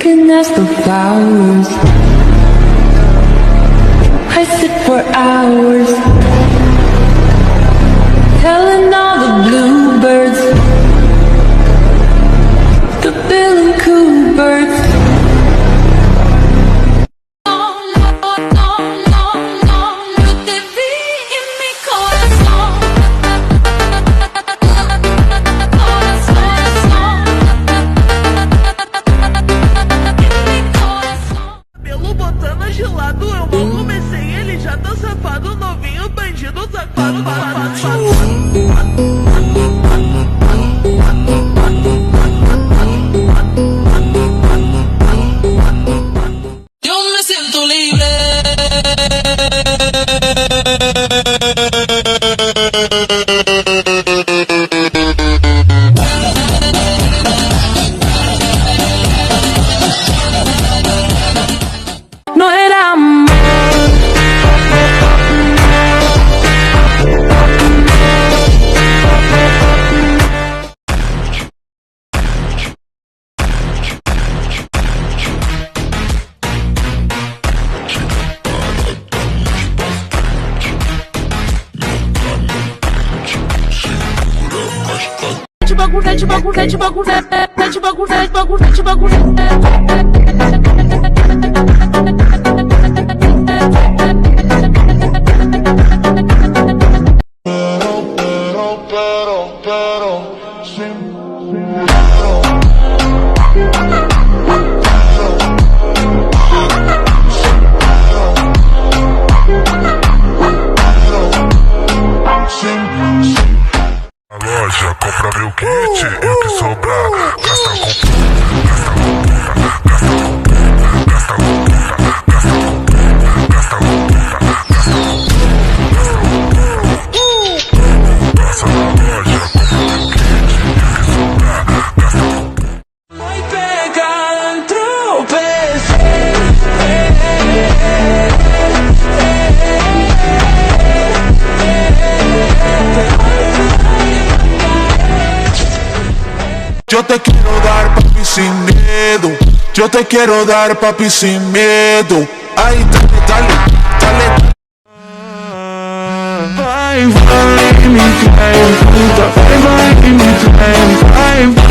can ask the flowers. I sit for hours, telling all the bluebirds, the Bill and Coo birds. Gelado, eu mal comecei, ele já tá safado, novinho, bandido, safado. Yo me siento libre. No era amor. Loja, compra meu kit e o que sobrar, gasta com passa na loja, compra meu kit e o que sobrar, gasta com Vai pegar dentro o PC. Yo te quiero dar papi sin miedo. Yo te quiero dar papi sin miedo. Ay, dale, dale, dale. Vai, vai, me trai, puta. Vai, vai, me trai, vai.